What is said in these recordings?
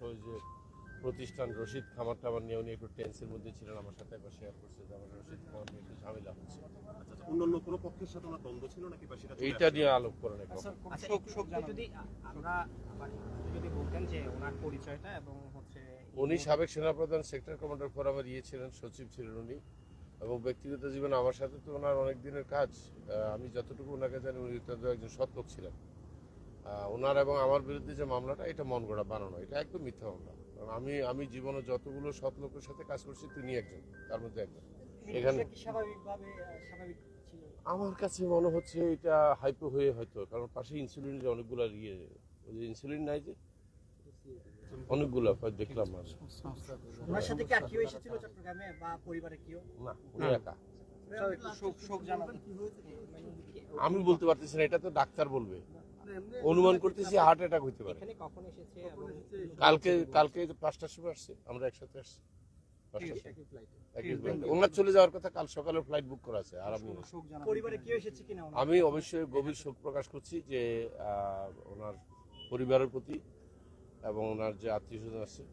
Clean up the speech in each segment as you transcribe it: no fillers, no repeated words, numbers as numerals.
ওই যে প্রতিষ্ঠান রশিদ খামার টামার নিয়ে উনি একটু টেন্সের মধ্যে ছিলেন, আমার সাথে একবার শেয়ার করছে যে আমার রশিদ খামার নিয়ে একটু ঝামেলা হচ্ছে। অন্যান্য কোনো পক্ষের সাথে ওনার দ্বন্দ্ব ছিল নাকি বা সেটা এইটা নিয়ে আলোক করেন একদম। যদি আমরা যদি বলতেন যে ওনার পরিচয়টা এবং হচ্ছে উনি সাবেক সেনাপ্রধান, সেক্টর কমান্ডার ফোরামের ছিলেন, সচিব ছিলেন উনি, এবং ব্যক্তিগত জীবনে আমার সাথে তো ওনার অনেক দিনের কাজ। আমি যতটুকু ওনাকে জানি উনি তো একজন সৎ লোক ছিলেন। ওনার এবং আমার বিরুদ্ধে যে মামলাটা, এটা মন গড়া বানানো, এটা একদম মিথ্যা মামলা। কারণ আমি জীবনে যতগুলো সৎ লোকের সাথে কাজ করছি তিনি একজন, তার মধ্যে একজন। এখানে আমার কাছে মনে হচ্ছে এটা হাইপো হয়ে হয়তো, কারণ পাশে ইনসুলিনের অনেকগুলো ওই যে ইনসুলিন নাই যে অনেকগুলো দেখলাম। ওনার সাথে কি আর কেউ এসেছিল চট্টগ্রামে বা পরিবারে কেউ? না, উনি একা। শোক জানাবেন। আমি বলতে পারতেছি না, এটা তো ডাক্তার বলবে। অনুমান করতেছি হার্ট অ্যাটাক হইতে পারে। এখানে কখন এসেছে এবং কালকে 5টার সময় আসছে, আমরা একসাথে আসছি। ওনার চলে যাওয়ার কথা, কাল সকালে ফ্লাইট বুক করা আছে। আর পরিবারে কেউ এসেছে কিনা? আমি অবশ্যই গভীর শোক প্রকাশ করছি যে ওনার পরিবারের প্রতি এবং ওনার যে আত্মীয় স্বজন আছে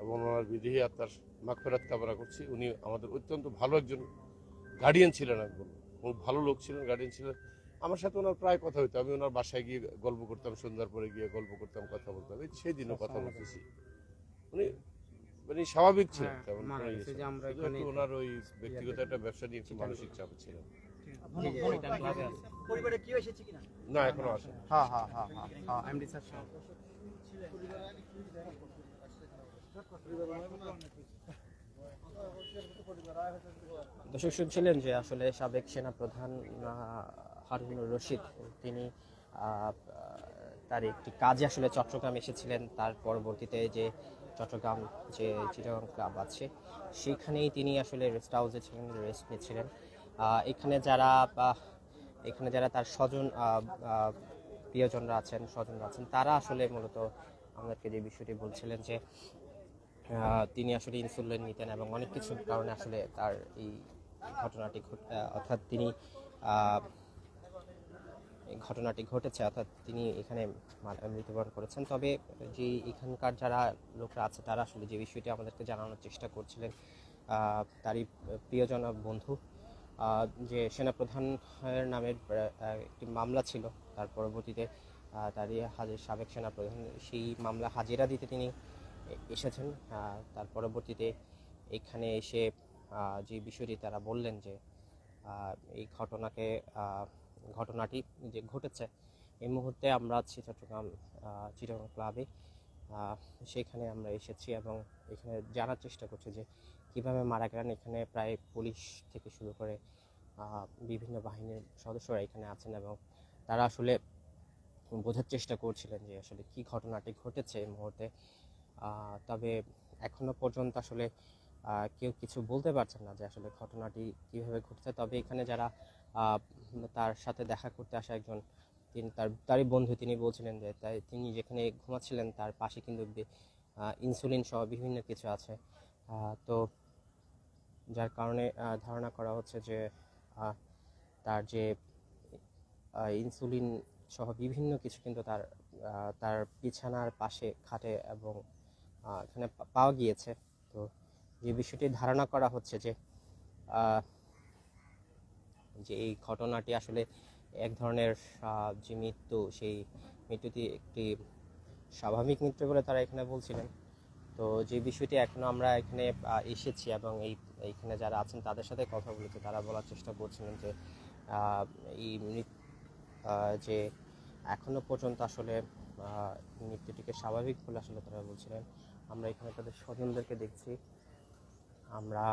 এবং ওনার বিদেহী আত্মার মাগফিরাত কামনা করছি। উনি আমাদের অত্যন্ত ভালো একজন গার্ডিয়ান ছিলেন, একজন খুব ভালো লোক ছিলেন, গার্ডিয়ান ছিলেন। আমার সাথে ওনার প্রায় কথা হইতো, আমি ওনার বাসায় গিয়ে গল্প করতাম, সন্ধ্যার পরে গিয়ে গল্প করতাম, কথা বলতাম। এই সেই দিনও কথা বলতেছি। উনি মানে স্বাভাবিক ছিলেন, তেমন ওনার ওই ব্যক্তিগত একটা ব্যবসা নিয়ে একটু মানসিক চাপ ছিল। পরিবারে কেউ এসেছে কিনা? না, এখনো আসে। দর্শক শুনছিলেন যে আসলে সাবেক সেনাপ্রধান হারুনুর রশিদ তিনি তার একটি কাজে আসলে চট্টগ্রাম এসেছিলেন। তার পরবর্তীতে যে চট্টগ্রাম যে চিটাগং ক্লাব আছে সেখানেই তিনি আসলে রেস্ট হাউসে ছিলেন, রেস্ট নিচ্ছিলেন। এখানে যারা তার প্রিয়জনরা আছেন, স্বজনরা আছেন, তারা আসলে মূলত আমাদেরকে যে বিষয়টি বলছিলেন যে তিনি আসলে ইনসুলিন নিতেন এবং অনেক কিছুর কারণে আসলে তার এই ঘটনাটি ঘটেছে, অর্থাৎ তিনি এখানে মৃত্যুবরণ করেছেন। তবে যে এখানকার যারা লোকরা আছে তারা আসলে যে বিষয়টি আমাদেরকে জানানোর চেষ্টা করছিলেন, তারই প্রিয়জন বন্ধু যে সেনাপ্রধানের নামের একটি মামলা ছিল, তার পরবর্তীতে তারই সাবেক সেনাপ্রধান সেই মামলা হাজিরা দিতে তিনি এসেছেন। তার পরবর্তীতে এখানে এসে যে বিষয়টি তারা বললেন যে এই ঘটনাটি যে ঘটেছে, এই মুহূর্তে আমরা আছি চট্টগ্রাম চিটাগং ক্লাবে। সেখানে আমরা এসেছি এবং এখানে জানার চেষ্টা করছি যে কীভাবে মারা গেলেন। এখানে প্রায় পুলিশ থেকে শুরু করে বিভিন্ন বাহিনীর সদস্যরা এখানে আছেন এবং তারা আসলে বোঝার চেষ্টা করছিলেন যে আসলে কি ঘটনাটি ঘটেছে এই মুহূর্তে। তবে এখনো পর্যন্ত আসলে কেউ কিছু বলতে পারছেন না যে আসলে ঘটনাটি কীভাবে ঘটেছে। তবে এখানে যারা তার সাথে দেখা করতে আসা একজন, তারই বন্ধু, তিনি বলছিলেন যে তিনি যেখানে ঘুমাচ্ছিলেন তার পাশে কিন্তু ইনসুলিন সহ বিভিন্ন কিছু আছে। তো যার কারণে ধারণা করা হচ্ছে যে তার যে ইনসুলিন সহ বিভিন্ন কিছু কিন্তু তার বিছানার পাশে, খাটে এবং এখানে পাওয়া গিয়েছে। তো যে বিষয়টি ধারণা করা হচ্ছে যে এই ঘটনাটি আসলে এক ধরনের যে মৃত্যু, সেই মৃত্যুটি একটি স্বাভাবিক মৃত্যু বলে তারা এখানে বলছিলেন। তো যে বিষয়টি এখনো আমরা এখানে এসেছি এবং এইখানে যারা আছেন তাদের সাথে কথা বলেছি, তারা বলার চেষ্টা করছিলেন যে এই যে এখনো পর্যন্ত আসলে মৃত্যুটিকে স্বাভাবিক বলে আসলে তারা বলছিলেন। আমরা এখানে তাদের স্বজনদেরকে দেখছি। আমরা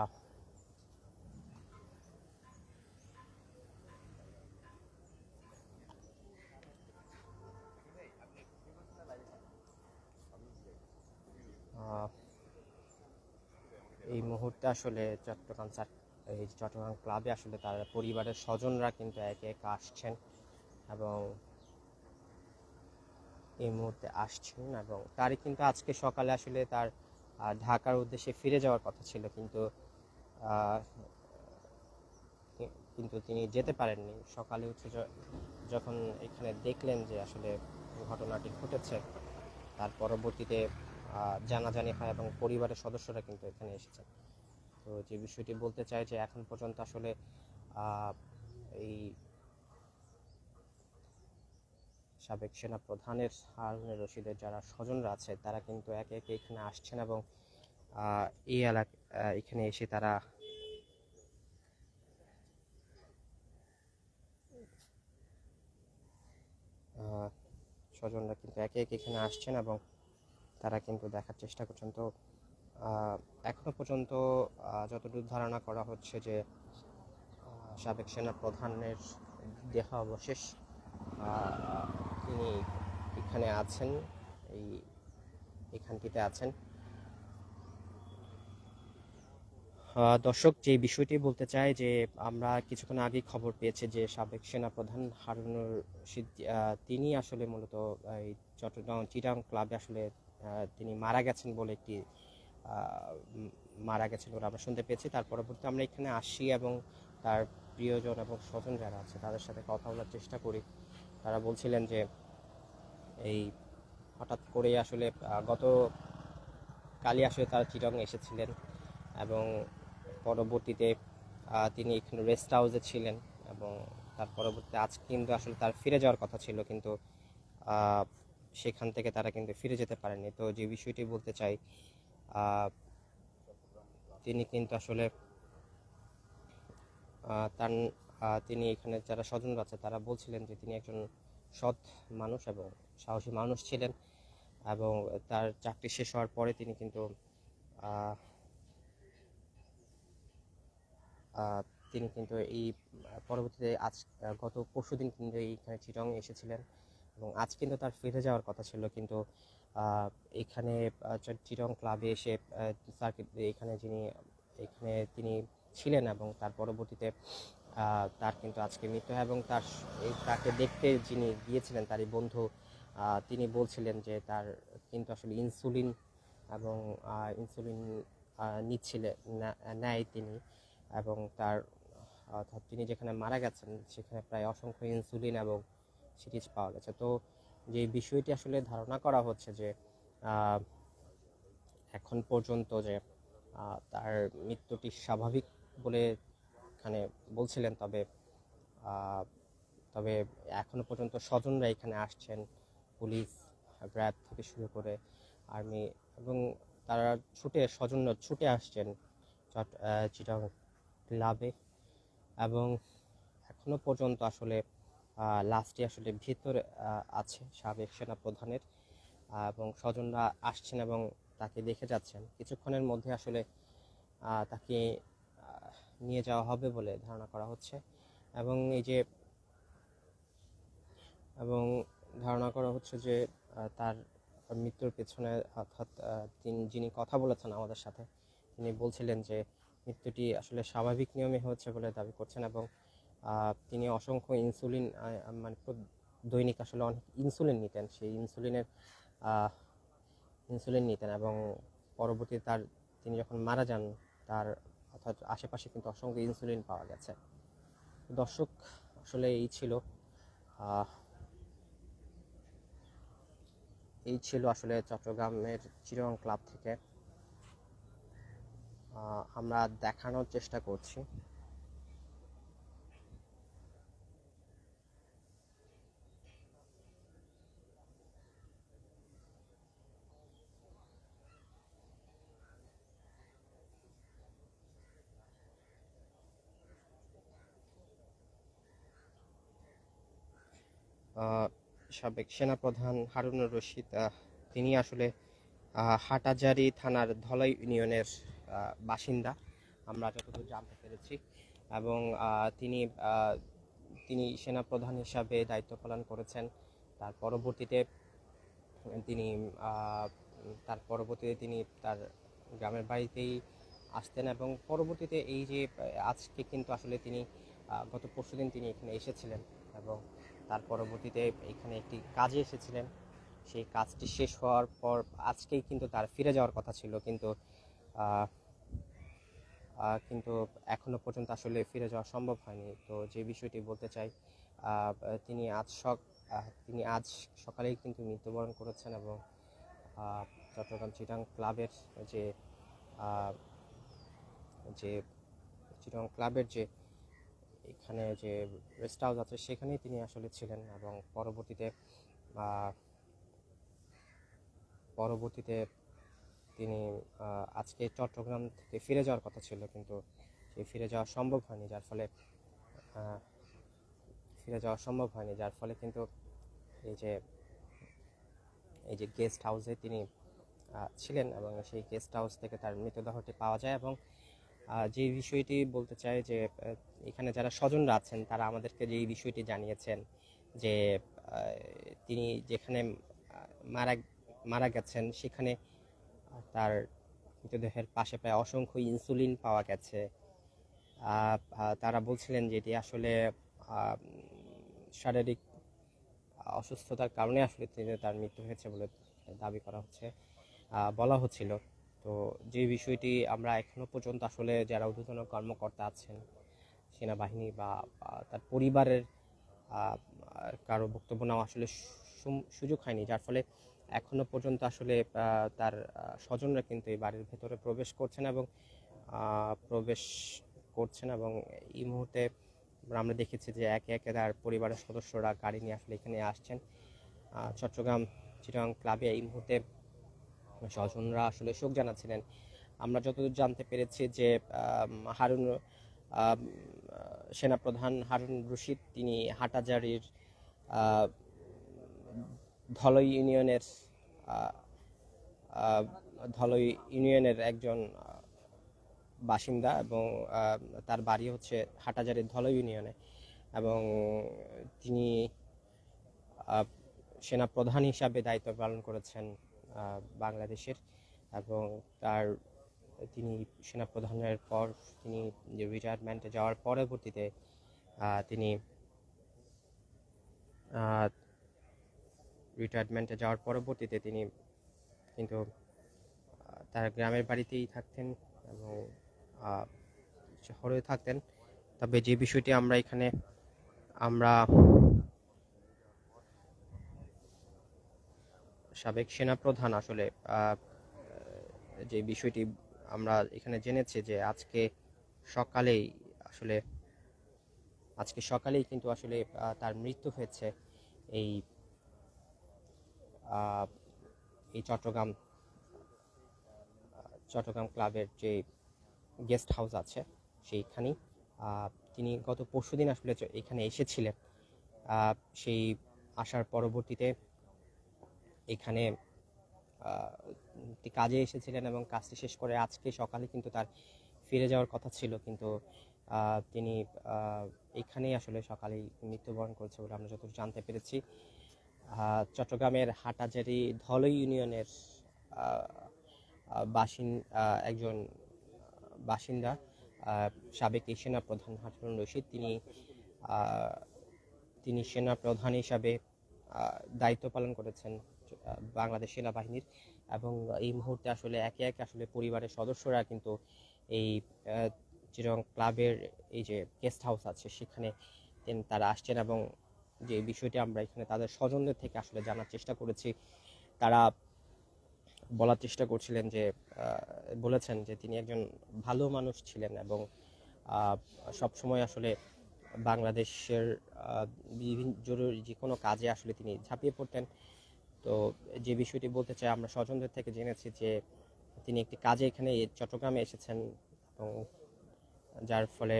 এই মুহূর্তে আসলে চট্টগ্রাম ক্লাবে আসলে তার পরিবারের স্বজনরা কিন্তু একে একে আসছেন এবং এই মুহূর্তে আসছেন এবং তারই কিন্তু আজকে সকালে আসলে তার ঢাকার উদ্দেশ্যে ফিরে যাওয়ার কথা ছিল, কিন্তু তিনি যেতে পারেননি। সকালে উঠে যখন এখানে দেখলেন যে আসলে ঘটনাটি ঘটেছে, তার পরবর্তীতে জানাজানি হয় এবং পরিবারের সদস্যরা কিন্তু এখানে এসেছেন। তো যে বিষয়টি বলতে চাই যে এখন পর্যন্ত আসলে এই সাবেক সেনা প্রধানের হারুনুর রশিদের যারা স্বজনরা আছে তারা কিন্তু একে একে এখানে আসছেন এবং এই এলাকা এখানে এসে তারা স্বজনরা কিন্তু একে একে এখানে আসছেন এবং তারা কিন্তু দেখার চেষ্টা করছেন। তো এখনো পর্যন্ত যতদূর ধারণা করা হচ্ছে যে সাবেক সেনা প্রধানের দেহাবশেষ তিনি এখানে আছেন, এখানটিতে আছেন। দর্শক, যে বিষয়টি বলতে চাই যে আমরা কিছুক্ষণ আগেই খবর পেয়েছি যে সাবেক সেনাপ্রধান হারুনুর রশিদ তিনি আসলে মূলত এই চট্টগ্রাম চিটাগং ক্লাবে আসলে তিনি মারা গেছেন বলে একটি মারা গেছেন বলে আমরা শুনতে পেয়েছি। তার পরবর্তীতে আমরা এখানে আসি এবং তার প্রিয়জন এবং স্বজন যারা আছে তাদের সাথে কথা বলার চেষ্টা করি। তারা বলছিলেন যে এই হঠাৎ করে আসলে গত কালই আসলে তারা চিটাগং এসেছিলেন এবং পরবর্তীতে তিনি এখানে রেস্ট হাউসে ছিলেন এবং তার পরবর্তীতে আজ কিন্তু আসলে তার ফিরে যাওয়ার কথা ছিল, কিন্তু সেখান থেকে তারা কিন্তু ফিরে যেতে পারেনি। তো যে বিষয়টি বলতে চাই তিনি কিন্তু আসলে তিনি এখানে যারা স্বজন আছে তারা বলছিলেন যে তিনি একজন সৎ মানুষ এবং সাহসী মানুষ ছিলেন এবং তার চাকরি শেষ হওয়ার পরে তিনি কিন্তু এই পরবর্তীতে আজ গত পরশুদিন কিন্তু এইখানে চিটাগং এসেছিলেন এবং আজ কিন্তু তার ফিরে যাওয়ার কথা ছিল, কিন্তু এখানে চিটাগং ক্লাবে এসে এখানে তিনি ছিলেন এবং তার পরবর্তীতে তার কিন্তু আজকে মৃত্যু হয় এবং তাকে দেখতে যিনি গিয়েছিলেন তারই বন্ধু তিনি বলছিলেন যে তার কিন্তু আসলে ইনসুলিন নিচ্ছিলেন নেয় তিনি, এবং তার অর্থাৎ তিনি যেখানে মারা গেছেন সেখানে প্রায় অসংখ্য ইনসুলিন এবং সিরিজ পাওয়া গেছে। তো যে বিষয়টি আসলে ধারণা করা হচ্ছে যে এখন পর্যন্ত যে তার মৃত্যুটি স্বাভাবিক বলে এখানে বলছিলেন, তবে এখনো পর্যন্ত স্বজনরা এখানে আসছেন, পুলিশ, র্যাব থেকে শুরু করে আর্মি, এবং তারা স্বজনরা ছুটে আসছেন চিটাগং ক্লাবে এবং এখনো পর্যন্ত আসলে লাস্টে আসলে ভিতরে আছে সাবেক সেনা প্রধানের এবং স্বজনরা আসছেন এবং তাকে দেখে যাচ্ছেন। কিছুক্ষণের মধ্যে আসলে তাকে নিয়ে যাওয়া হবে বলে ধারণা করা হচ্ছে এবং ধারণা করা হচ্ছে যে তার মৃত্যুর পেছনে অর্থাৎ যিনি কথা বলেছেন আমাদের সাথে তিনি বলছিলেন যে মৃত্যুটি আসলে স্বাভাবিক নিয়মে হচ্ছে বলে দাবি করছেন এবং তিনি অসংখ্য ইনসুলিন মানে দৈনিক আসলে অনেক ইনসুলিন নিতেন, সেই ইনসুলিন নিতেন এবং পরবর্তীতে তিনি যখন মারা যান তার অর্থাৎ আশেপাশে কিন্তু অসংখ্য ইনসুলিন পাওয়া গেছে। দর্শক, আসলে এই ছিল আসলে চট্টগ্রামের চিটাগং ক্লাব থেকে আমরা দেখানোর চেষ্টা করছি। সাবেক সেনাপ্রধান হারুনুর রশিদ তিনি আসলে হাটহাজারী থানার ধলাই ইউনিয়নের বাসিন্দা আমরা যতদূর জানতে পেরেছি এবং তিনি সেনাপ্রধান হিসাবে দায়িত্ব পালন করেছেন। তার পরবর্তীতে তিনি তার গ্রামের বাড়িতেই আসতেন এবং পরবর্তীতে এই যে আজকে কিন্তু আসলে তিনি গত পরশুদিন তিনি এখানে এসেছিলেন এবং তার পরবর্তীতে এখানে একটি কাজে এসেছিলেন। সেই কাজটি শেষ হওয়ার পর আজকেই কিন্তু তার ফিরে যাওয়ার কথা ছিল, কিন্তু এখনো পর্যন্ত আসলে ফিরে যাওয়া সম্ভব হয়নি। তো যে বিষয়টি বলতে চাই তিনি আজ সকালেই কিন্তু মৃত্যুবরণ করেছেন এবং চট্টগ্রাম চিটাং ক্লাবের যে আহ, যে চিটাং ক্লাবের যে এখানে যে রেস্ট হাউস আছে সেখানেই তিনি আসলে ছিলেন এবং আহ, পরবর্তীতে তিনি আজকে চট্টগ্রাম থেকে ফিরে যাওয়ার কথা ছিল, কিন্তু সেই ফিরে যাওয়া সম্ভব হয়নি, আহ, যার ফলে কিন্তু এই যে গেস্ট হাউসে তিনি ছিলেন এবং সেই গেস্ট হাউস থেকে তার মৃতদেহটি পাওয়া যায়। এবং যে বিষয়টি বলতে চাই যে এখানে যারা স্বজনরা আছেন তারা আমাদেরকে যে এই বিষয়টি জানিয়েছেন যে তিনি যেখানে মারা মারা গেছেন সেখানে তার মৃতদেহের পাশে প্রায় অসংখ্য ইনসুলিন পাওয়া গেছে। তারা বলছিলেন যে এটি আসলে শারীরিক অসুস্থতার কারণে আসলে তার মৃত্যু হয়েছে বলে দাবি করা হচ্ছে, বলা হচ্ছিল। তো যে বিষয়টি আমরা এখনো পর্যন্ত আসলে যারা ঊর্ধ্বতন কর্মকর্তা আছেন সেনাবাহিনী বা তার পরিবারের কারো বক্তব্য নেওয়া আসলে সুযোগ হয়নি, যার ফলে এখনো পর্যন্ত আসলে তার স্বজনরা কিন্তু এই বাড়ির ভেতরে প্রবেশ করছেন এবং এই মুহূর্তে আমরা দেখেছি যে একে একে তার পরিবারের সদস্যরা গাড়ি নিয়ে আসলে এখানে আসছেন। চট্টগ্রাম চিটাং ক্লাবে এই মুহূর্তে স্বজনরা আসলে শোক জানাচ্ছিলেন। আমরা যতদূর জানতে পেরেছি যে সেনাপ্রধান হারুন রশিদ তিনি হাটাজারির ধলই ইউনিয়নের একজন বাসিন্দা এবং তার বাড়ি হচ্ছে হাটাজারির ধলই ইউনিয়নে এবং তিনি সেনাপ্রধান হিসাবে দায়িত্ব পালন করেছেন বাংলাদেশের এবং তিনি সেনাপ্রধানের পর তিনি রিটায়ারমেন্টে যাওয়ার পরবর্তীতে তিনি কিন্তু তার গ্রামের বাড়িতেই থাকতেন এবং শহরে থাকতেন। তবে যে বিষয়টি আমরা সাবেক সেনাপ্রধান আসলে যে বিষয়টি আমরা এখানে জেনেছি যে আজকে সকালেই কিন্তু আসলে তার মৃত্যু হয়েছে এই চট্টগ্রাম ক্লাবের যে গেস্ট হাউস আছে সেইখানেই। তিনি গত পরশুদিন আসলে এখানে এসেছিলেন। সেই আসার পরবর্তীতে এখানে কাজে এসেছিলেন এবং কাজটি শেষ করে আজকে সকালে কিন্তু তার ফিরে যাওয়ার কথা ছিল, কিন্তু তিনি এখানেই আসলে সকালেই মৃত্যুবরণ করেছে বলে আমরা যতটুকু জানতে পেরেছি। চট্টগ্রামের হাটাজারি ধলই ইউনিয়নের একজন বাসিন্দা সাবেক সেনাপ্রধান হারুন রশিদ তিনি সেনাপ্রধান হিসাবে দায়িত্ব পালন করেছেন বাংলাদেশ সেনাবাহিনীর এবং এই মুহূর্তে আসলে একে একে আসলে পরিবারের সদস্যরা কিন্তু এই চিটাং ক্লাবের এই যে গেস্ট হাউস আছে সেখানে তারা আসছেন এবং যে বিষয়টি আমরা এখানে তাদের স্বজনদের থেকে আসলে জানার চেষ্টা করেছি, তারা বলার চেষ্টা করছিলেন যে বলেছেন যে তিনি একজন ভালো মানুষ ছিলেন এবং সবসময় আসলে বাংলাদেশের বিভিন্ন জরুরি যে কোনো কাজে আসলে তিনি ঝাঁপিয়ে পড়তেন। তো যে বিষয়টি বলতে চাই, আমরা স্বজনদের থেকে জেনেছি যে তিনি একটি কাজে এখানে চট্টগ্রামে এসেছেন এবং যার ফলে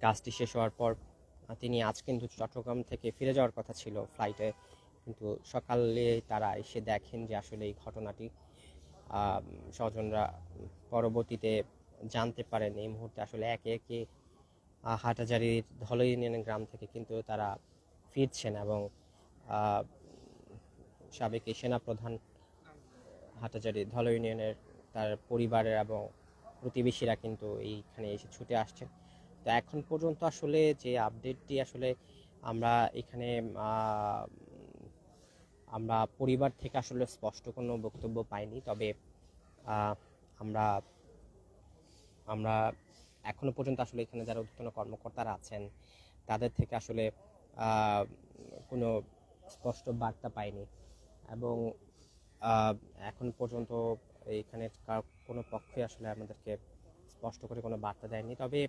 কাজটি শেষ হওয়ার পর তিনি আজ কিন্তু চট্টগ্রাম থেকে ফিরে যাওয়ার কথা ছিল ফ্লাইটে, কিন্তু সকালে তারা এসে দেখেন যে আসলে এই ঘটনাটি স্বজনরা পরবর্তীতে জানতে পারেন। এই মুহূর্তে আসলে একে একে হাটাজারির ধলই ইউনিয়নের গ্রাম থেকে কিন্তু তারা ফিরছেন এবং সাবেক সেনাপ্রধান হাটাজারি ধলই ইউনিয়নের তার পরিবারের এবং প্রতিবেশীরা কিন্তু এইখানে এসে ছুটে আসছেন। তো এখন পর্যন্ত আসলে যে আপডেটটি আসলে আমরা পরিবার থেকে আসলে স্পষ্ট কোনো বক্তব্য পাইনি, তবে আমরা এখনো পর্যন্ত আসলে এখানে যারা ঊর্ধ্বতন কর্মকর্তারা আছেন তাদের থেকে আসলে কোনো স্পষ্ট বার্তা পাইনি এবং এখন পর্যন্ত এখানে কোনো পক্ষই আসলে আমাদেরকে স্পষ্ট করে কোনো বার্তা দেয়নি। তবে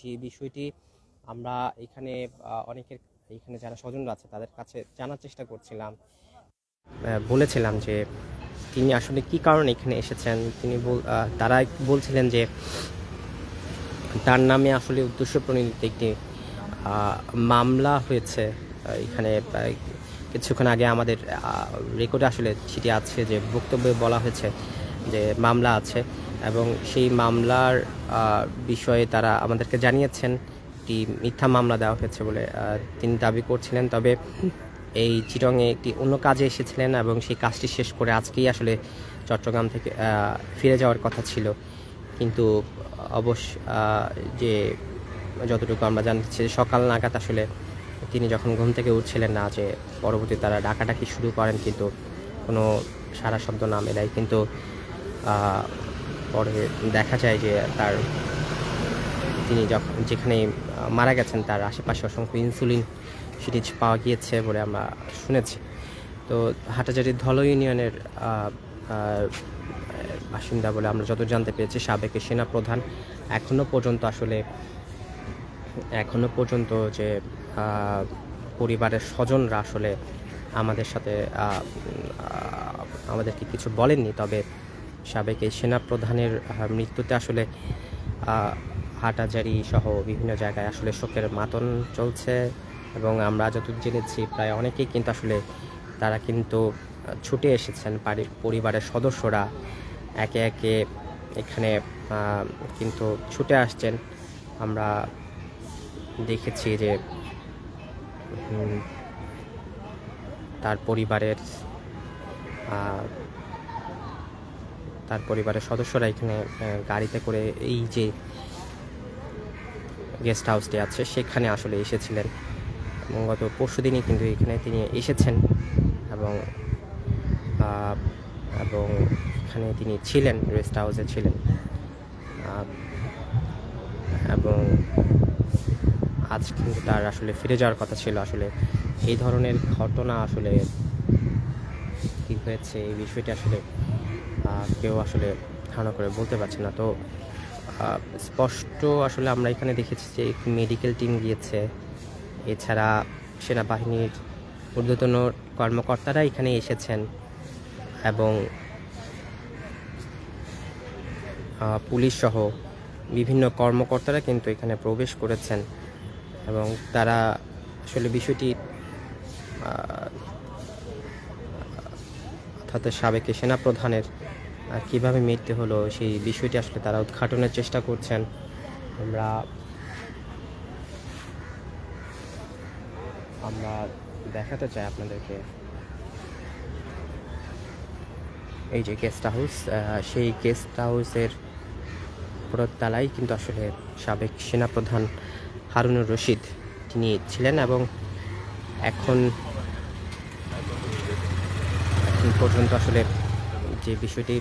যে বিষয়টি আমরা এখানে অনেকের এখানে যারা স্বজনরা আছে তাদের কাছে জানার চেষ্টা করছিলাম, বলেছিলাম যে তিনি আসলে কি কারণে এখানে এসেছেন। তারা বলছিলেন যে তার নামে আসলে উদ্দেশ্য প্রণোদিত একটি মামলা হয়েছে এখানে। কিছুক্ষণ আগে আমাদের রেকর্ডে আসলে সেটি আছে যে বক্তব্যে বলা হয়েছে যে মামলা আছে, এবং সেই মামলার বিষয়ে তারা আমাদেরকে জানিয়েছেন একটি মিথ্যা মামলা দেওয়া হয়েছে বলে তিনি দাবি করছিলেন। তবে এই চিটংয়ে একটি অন্য কাজে এসেছিলেন এবং সেই কাজটি শেষ করে আজকেই আসলে চট্টগ্রাম থেকে ফিরে যাওয়ার কথা ছিল। কিন্তু যে যতটুকু আমরা জানছি সকাল নাগাদ আসলে তিনি যখন ঘুম থেকে উঠছিলেন না, যে পরবর্তী তারা ডাকাডাকি শুরু করেন কিন্তু কোনো সারা শব্দ না মেলায়। কিন্তু পরে দেখা যায় যে তিনি যেখানে মারা গেছেন তার আশেপাশে অসংখ্য ইনসুলিন সিরিজ পাওয়া গিয়েছে বলে আমরা শুনেছি। তো হাটাজারির ধল ইউনিয়নের বাসিন্দা বলে আমরা যত জানতে পেরেছি সাবেক সেনাপ্রধান এখনো পর্যন্ত যে পরিবারের স্বজনরা আসলে আমাদেরকে কিছু বলেননি। তবে সাবেক এই সেনাপ্রধানের মৃত্যুতে আসলে হাটাজারি সহ বিভিন্ন জায়গায় আসলে শোকের মাতন চলছে, এবং আমরা যতদূর জেনেছি প্রায় অনেকেই কিন্তু আসলে তারা কিন্তু ছুটে এসেছেন, পরিবারের সদস্যরা একে একে এখানে কিন্তু ছুটে আসছেন। আমরা দেখেছি যে তার পরিবারের সদস্যরা এখানে গাড়িতে করে এই যে গেস্ট হাউসটি আছে সেখানে আসলে এসেছিলেন, এবং গত পরশুদিনই কিন্তু এখানে তিনি এসেছেন এবং এখানে তিনি ছিলেন, রেস্ট হাউসে ছিলেন। এবং আজ কিন্তু তার আসলে ফিরে যাওয়ার কথা ছিল। আসলে এই ধরনের ঘটনা আসলে কী হয়েছে এই বিষয়টি আসলে কেউ আসলে ধারণা করে বলতে পারছে না। তো স্পষ্ট আসলে আমরা এখানে দেখেছি যে একটি মেডিকেল টিম গিয়েছে, এছাড়া সেনাবাহিনীর ঊর্ধ্বতন কর্মকর্তারা এখানে এসেছেন, এবং পুলিশ সহ বিভিন্ন কর্মকর্তারা কিন্তু এখানে প্রবেশ করেছেন, এবং তারা আসলে বিষয়টি অর্থাৎ সাবেক সেনাপ্রধানের কীভাবে মৃত্যু হলো সেই বিষয়টি আসলে তারা উদ্ঘাটনের চেষ্টা করছেন। আমরা দেখাতে চাই আপনাদেরকে এই যে গেস্ট হাউস, সেই গেস্ট হাউসের উপরতলায় কিন্তু আসলে সাবেক সেনাপ্রধান হারুনুর রশিদ তিনি ছিলেন, এবং এখন পর্যন্ত আসলে যে বিষয়টি